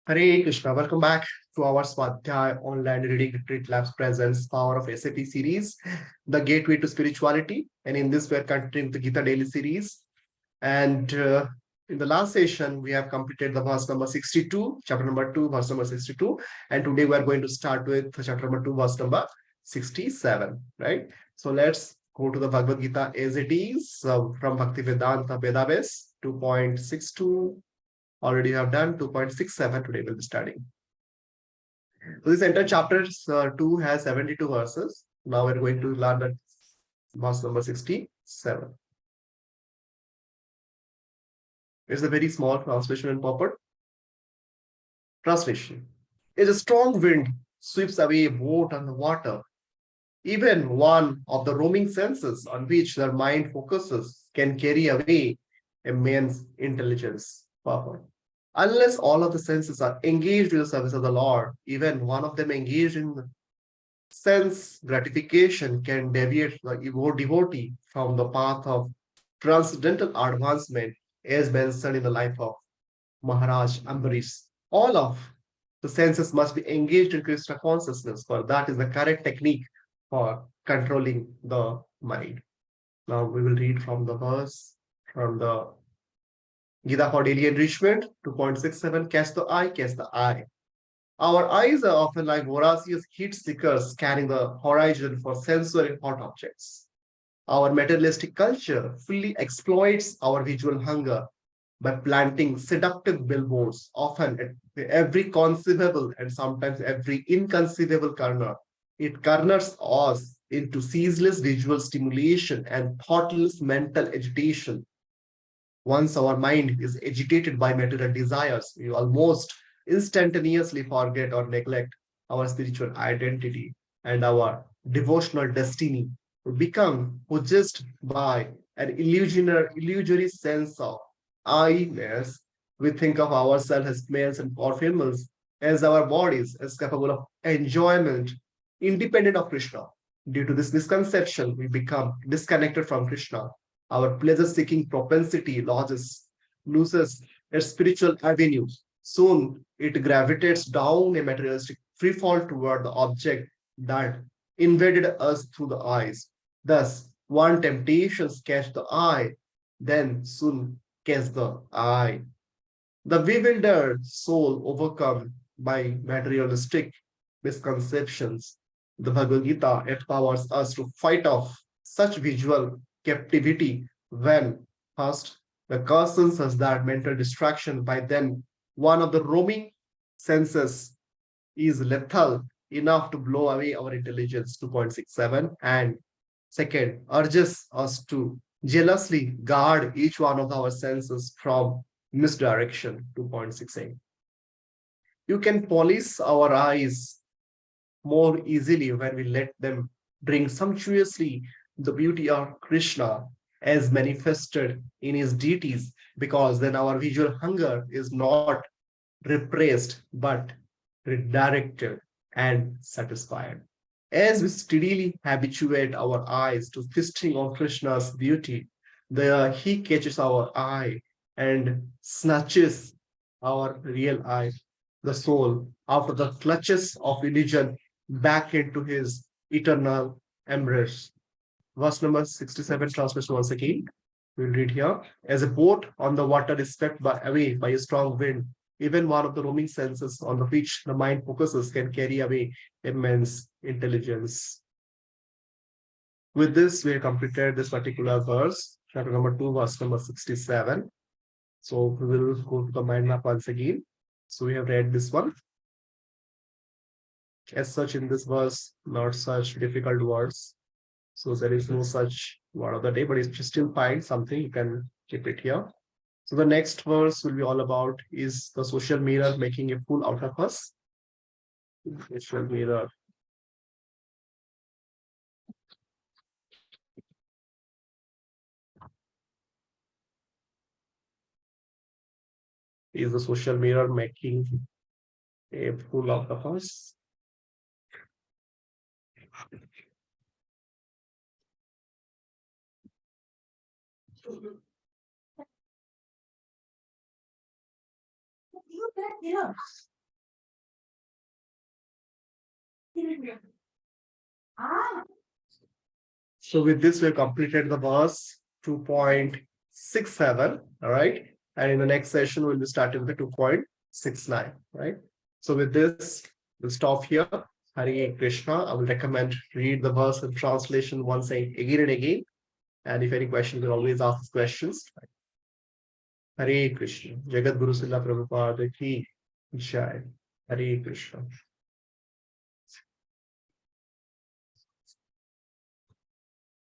Hare Krishna, welcome back to our Swadhyay online reading retreat labs presents Power of SAP series, the gateway to spirituality. And in this, we're continuing the Gita daily series. And in the last session, we have completed the verse number 62, chapter number 2, verse number 62. And today we're going to start with chapter number 2, verse number 67, right? So let's go to the Bhagavad Gita as it is from Bhaktivedanta Vedabase 2.62. Already have done 2.67. Today we'll be studying. So this entire chapter 2 has 72 verses. Now we're going to learn that verse number 67. It's a very small translation and purport. Translation. As a strong wind sweeps away a boat on the water, even one of the roaming senses on which their mind focuses can carry away a man's intelligence. Purport. Unless all of the senses are engaged in the service of the Lord, even one of them engaged in sense gratification can deviate the devotee from the path of transcendental advancement, as mentioned in the life of Mahārāja Ambarīṣa. All of the senses must be engaged in Kṛṣṇa consciousness, for that is the correct technique for controlling the mind. Now we will read from the verse from the Gita for daily enrichment 2.67. Catch the eye, catch the eye. Our eyes are often like voracious heat seekers scanning the horizon for sensory hot objects. Our materialistic culture fully exploits our visual hunger by planting seductive billboards, often at every conceivable and sometimes every inconceivable corner. It corners us into ceaseless visual stimulation and thoughtless mental agitation. Once our mind is agitated by material desires, we almost instantaneously forget or neglect our spiritual identity and our devotional destiny. We become possessed by an illusory sense of I-ness. We think of ourselves as males and females, as our bodies as capable of enjoyment independent of Kṛṣṇa. Due to this misconception, we become disconnected from Kṛṣṇa. Our pleasure-seeking propensity loses its spiritual avenue. Soon it gravitates down a materialistic freefall toward the object that invaded us through the eyes. Thus, one temptation catch the eye, then soon catch the eye. The bewildered soul overcome by materialistic misconceptions. The Bhagavad Gita empowers us to fight off such visual captivity when first the causes us that mental distraction by then one of the roaming senses is lethal enough to blow away our intelligence 2.67 and second urges us to jealously guard each one of our senses from misdirection 2.68. You can polish our eyes more easily when we let them drink sumptuously the beauty of Kṛṣṇa as manifested in his deities, because then our visual hunger is not repressed but redirected and satisfied. As we steadily habituate our eyes to feasting on Kṛṣṇa's beauty, he catches our eye and snatches our real eye, the soul, after the clutches of religion back into his eternal embrace. Verse number 67, translation once again. We'll read here. As a boat on the water is swept away by a strong wind, even one of the roaming senses on which the mind focuses can carry away immense intelligence. With this, we have completed this particular verse, chapter number 2, verse number 67. So we will go to the mind map once again. So we have read this one. As such, in this verse, not such difficult words. So there is no such word of the day, but if you still find something, you can keep it here. So the next verse will be all about is the social mirror making a fool out of us. Social mirror. Is the social mirror making a fool out of us? So with this, we've completed the verse 2.67. All right. And in the next session, we'll be starting with the 2.69. Right. So with this, we'll stop here. Hare Krishna. I will recommend read the verse and translation once again and again. And if any questions, you can always ask questions. Hare Krishna. Jagat Guru Srila Prabhupada ki Jai. Hare Krishna.